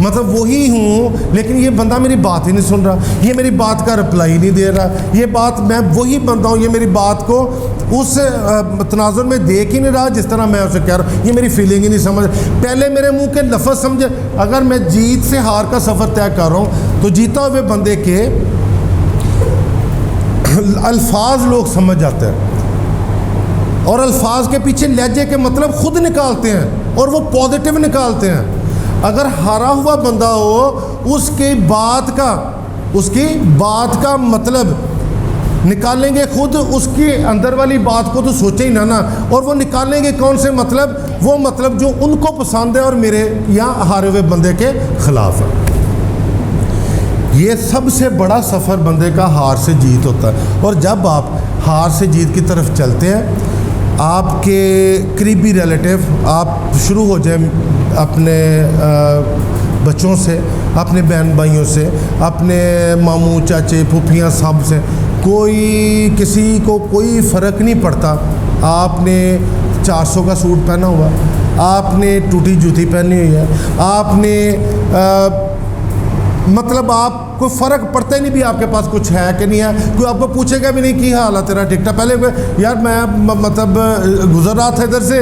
مطلب وہی ہوں لیکن یہ بندہ میری بات ہی نہیں سن رہا, یہ میری بات کا رپلائی نہیں دے رہا, یہ بات میں وہی بندہ ہوں, یہ میری بات کو اس تناظر میں دیکھ ہی نہیں رہا جس طرح میں اسے کہہ رہا ہوں, یہ میری فیلنگ ہی نہیں سمجھ. پہلے میرے منہ کے لفظ سمجھے. اگر میں جیت سے ہار کا سفر طے کر رہا ہوں تو جیتا ہوئے بندے کے الفاظ لوگ سمجھ جاتے ہیں, اور الفاظ کے پیچھے لہجے کے مطلب خود نکالتے ہیں اور وہ پازیٹیو نکالتے ہیں. اگر ہارا ہوا بندہ ہو اس کی بات کا مطلب نکالیں گے خود, اس کے اندر والی بات کو تو سوچے ہی نہ, اور وہ نکالیں گے کون سے مطلب, وہ مطلب جو ان کو پسند ہے اور میرے یہاں ہارے ہوئے بندے کے خلاف ہے. یہ سب سے بڑا سفر بندے کا ہار سے جیت ہوتا ہے. اور جب آپ ہار سے جیت کی طرف چلتے ہیں, آپ کے قریبی ریلیٹیو, آپ شروع ہو جائیں اپنے بچوں سے, اپنے بہن بھائیوں سے, اپنے ماموں چاچے پھوپھیاں سب سے, کوئی کسی کو کوئی فرق نہیں پڑتا. آپ نے 400 کا سوٹ پہنا ہوا, آپ نے ٹوٹی جوتی پہنی ہوئی ہے, آپ نے مطلب آپ کوئی فرق پڑتا ہی نہیں بھی آپ کے پاس کچھ ہے کہ نہیں ہے. کوئی آپ کو پوچھے گا بھی نہیں کی حال ہے تیرا, ٹھیک ٹھاک. پہلے یار میں مطلب گزر رہا تھا ادھر سے,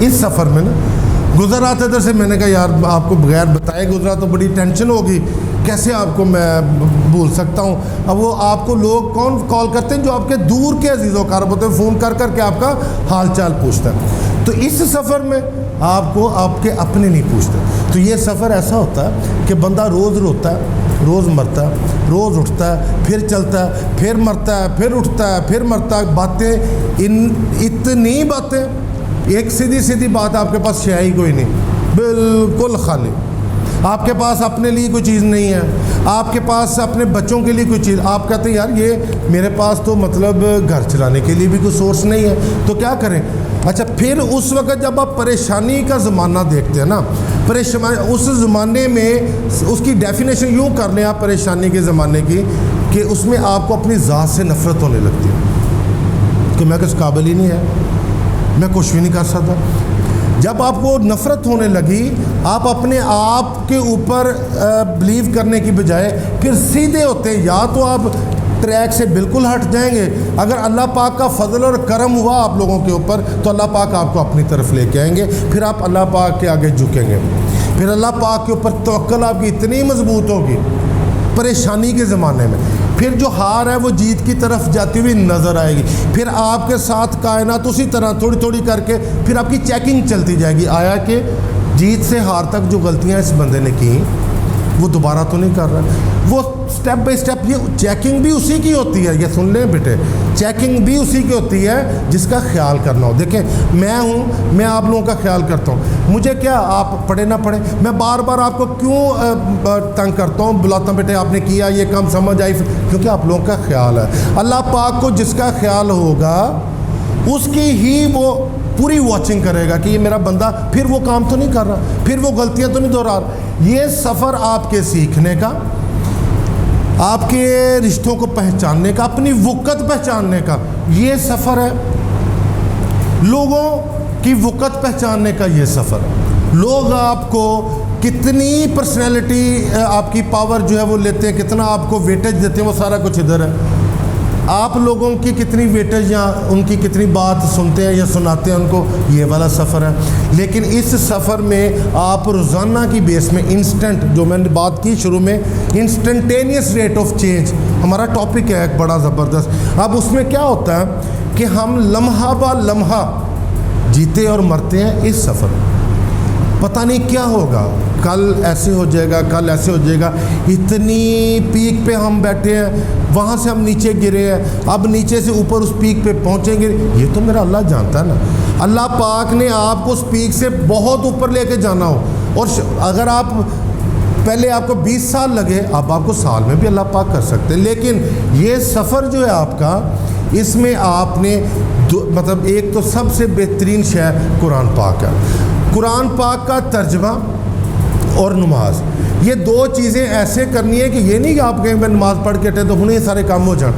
اس سفر میں نا گزر رہا تھا ادھر سے, میں نے کہا یار آپ کو بغیر بتائے گزرا تو بڑی ٹینشن ہوگی, کیسے آپ کو میں بھول سکتا ہوں. اب وہ آپ کو لوگ کون کال کرتے ہیں, جو آپ کے دور کے عزیز و اقارب ہوتے ہیں, فون کر کر کے آپ کا حال چال پوچھتا ہے. تو اس سفر میں آپ کو آپ کے اپنے نہیں پوچھتے. تو یہ سفر ایسا ہوتا ہے کہ بندہ روز روتا ہے, روز مرتا ہے, روز اٹھتا ہے, پھر چلتا ہے, پھر مرتا ہے, پھر اٹھتا ہے, پھر مرتا ہے. باتیں اتنی باتیں, ایک سیدھی سیدھی بات آپ کے پاس شے ہی کوئی نہیں, بالکل خالی. آپ کے پاس اپنے لیے کوئی چیز نہیں ہے, آپ کے پاس اپنے بچوں کے لیے کوئی چیز. آپ کہتے ہیں یار یہ میرے پاس تو مطلب گھر چلانے کے لیے بھی کوئی سورس نہیں ہے, تو کیا کریں. اچھا پھر اس وقت جب آپ پریشانی کا زمانہ دیکھتے ہیں نا, اس زمانے میں اس کی ڈیفینیشن یوں کر لیں آپ پریشانی کے زمانے کی, کہ اس میں آپ کو اپنی ذات سے نفرت ہونے لگتی ہے کہ میں کس قابل ہی نہیں ہے, میں کچھ بھی نہیں کر سکتا. جب آپ کو نفرت ہونے لگی, آپ اپنے آپ کے اوپر بلیو کرنے کی بجائے پھر سیدھے ہوتے ہیں, یا تو آپ ٹریک سے بالکل ہٹ جائیں گے. اگر اللہ پاک کا فضل اور کرم ہوا آپ لوگوں کے اوپر تو اللہ پاک آپ کو اپنی طرف لے کے آئیں گے, پھر آپ اللہ پاک کے آگے جھکیں گے, پھر اللہ پاک کے اوپر توکل آپ کی اتنی مضبوط ہوگی پریشانی کے زمانے میں. پھر جو ہار ہے وہ جیت کی طرف جاتی ہوئی نظر آئے گی. پھر آپ کے ساتھ کائنات اسی طرح تھوڑی تھوڑی کر کے پھر آپ کی چیکنگ چلتی جائے گی, آیا کہ جیت سے ہار تک جو غلطیاں اس بندے نے کی وہ دوبارہ تو نہیں کر رہا. وہ سٹیپ بائی سٹیپ, یہ چیکنگ بھی اسی کی ہوتی ہے, یہ سن لیں بیٹے, چیکنگ بھی اسی کی ہوتی ہے جس کا خیال کرنا ہو. دیکھیں میں ہوں, میں آپ لوگوں کا خیال کرتا ہوں, مجھے کیا آپ پڑھے نہ پڑھیں, میں بار بار آپ کو کیوں تنگ کرتا ہوں, بلاتا ہوں بیٹے آپ نے کیا, یہ کام سمجھ آئی, کیونکہ آپ لوگوں کا خیال ہے. اللہ پاک کو جس کا خیال ہوگا اس کی ہی وہ پوری واچنگ کرے گا کہ یہ میرا بندہ پھر وہ کام تو نہیں کر رہا, پھر وہ غلطیاں تو نہیں دہرا رہا. یہ سفر آپ کے سیکھنے کا, آپ کے رشتوں کو پہچاننے کا, اپنی وقت پہچاننے کا یہ سفر ہے. لوگوں کی وقت پہچاننے کا یہ سفر ہے. لوگ آپ کو کتنی پرسنالٹی, آپ کی پاور جو ہے وہ لیتے ہیں, کتنا آپ کو ویٹیج دیتے ہیں, وہ سارا کچھ ادھر ہے. آپ لوگوں کی کتنی ویٹیج یا ان کی کتنی بات سنتے ہیں یا سناتے ہیں ان کو, یہ والا سفر ہے. لیکن اس سفر میں آپ روزانہ کی بیس میں انسٹنٹ, جو میں نے بات کی شروع میں, انسٹنٹینیس ریٹ آف چینج ہمارا ٹاپک ہے ایک بڑا زبردست. اب اس میں کیا ہوتا ہے کہ ہم لمحہ با لمحہ جیتے اور مرتے ہیں اس سفر میں. پتہ نہیں کیا ہوگا, کل ایسے ہو جائے گا, کل ایسے ہو جائے گا. اتنی پیک پہ ہم بیٹھے ہیں, وہاں سے ہم نیچے گرے ہیں, اب نیچے سے اوپر اس پیک پہ پہنچیں گے, یہ تو میرا اللہ جانتا ہے نا. اللہ پاک نے آپ کو اس پیک سے بہت اوپر لے کے جانا ہو, اور اگر آپ پہلے آپ کو 20 سال لگے, اب آپ کو سال میں بھی اللہ پاک کر سکتے ہیں. لیکن یہ سفر جو ہے آپ کا, اس میں آپ نے مطلب ایک تو سب سے بہترین شے قرآن پاک ہے. قرآن پاک کا ترجمہ اور نماز, یہ دو چیزیں ایسے کرنی ہے کہ یہ نہیں کہ آپ کہیں میں نماز پڑھ کے تو انہیں سارے کام ہو جائیں.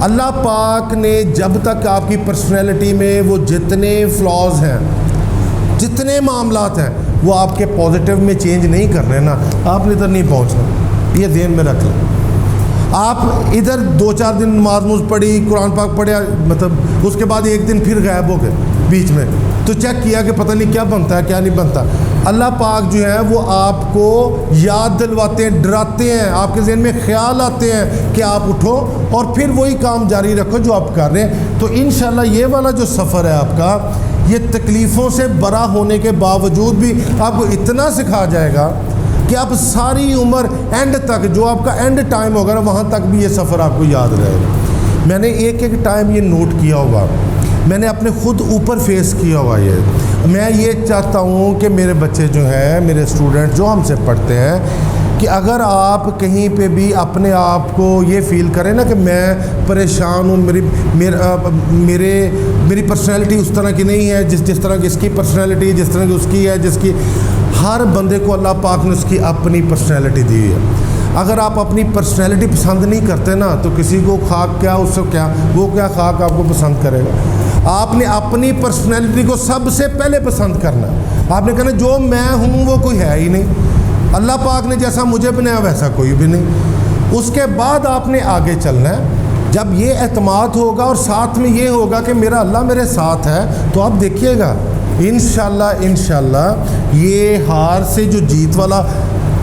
اللہ پاک نے جب تک آپ کی پرسنالٹی میں وہ جتنے فلاز ہیں, جتنے معاملات ہیں, وہ آپ کے پازیٹیو میں چینج نہیں کرنے نا، آپ نے ادھر نہیں پہنچنا، یہ ذہن میں رکھ لیں۔ آپ ادھر 2-4 دن نماز پڑھی، قرآن پاک پڑھا، مطلب اس کے بعد ایک دن پھر غائب ہو گئے بیچ میں، تو چیک کیا کہ پتہ نہیں کیا بنتا ہے کیا نہیں بنتا۔ اللہ پاک جو ہے وہ آپ کو یاد دلواتے ہیں، ڈراتے ہیں، آپ کے ذہن میں خیال آتے ہیں کہ آپ اٹھو اور پھر وہی کام جاری رکھو جو آپ کر رہے ہیں۔ تو انشاءاللہ یہ والا جو سفر ہے آپ کا، یہ تکلیفوں سے برا ہونے کے باوجود بھی آپ کو اتنا سکھا جائے گا کہ آپ ساری عمر اینڈ تک، جو آپ کا اینڈ ٹائم ہوگا نا، وہاں تک بھی یہ سفر آپ کو یاد رہے گا۔ میں نے ایک ٹائم یہ نوٹ کیا ہوگا، میں نے اپنے خود اوپر فیس کیا ہوا میں یہ چاہتا ہوں کہ میرے بچے جو ہیں، میرے اسٹوڈنٹ جو ہم سے پڑھتے ہیں، کہ اگر آپ کہیں پہ بھی اپنے آپ کو یہ فیل کریں نا کہ میں پریشان ہوں، میری پرسنالٹی اس طرح کی نہیں ہے جس طرح کی اس کی پرسنالٹی، جس طرح کی اس کی ہے، جس کی ہر بندے کو اللہ پاک نے اس کی اپنی پرسنالٹی دی ہے۔ اگر آپ اپنی پرسنالٹی پسند نہیں کرتے نا، تو کسی کو خاک کیا، اس سے کیا، وہ کیا خاک آپ کو پسند کرے گا۔ آپ نے اپنی پرسنالٹی کو سب سے پہلے پسند کرنا ہے۔ آپ نے کہنا جو میں ہوں وہ کوئی ہے ہی نہیں، اللہ پاک نے جیسا مجھے بنایا ویسا کوئی بھی نہیں۔ اس کے بعد آپ نے آگے چلنا ہے۔ جب یہ اعتماد ہوگا اور ساتھ میں یہ ہوگا کہ میرا اللہ میرے ساتھ ہے، تو آپ دیکھیے گا انشاءاللہ یہ ہار سے جو جیت والا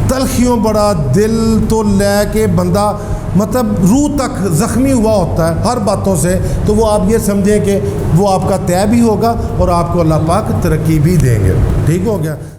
تلخیوں بڑا دل تو لے کے بندہ مطلب روح تک زخمی ہوا ہوتا ہے ہر باتوں سے، تو وہ آپ یہ سمجھیں کہ وہ آپ کا طے بھی ہوگا اور آپ کو اللہ پاک ترقی بھی دیں گے۔ ٹھیک ہو گیا؟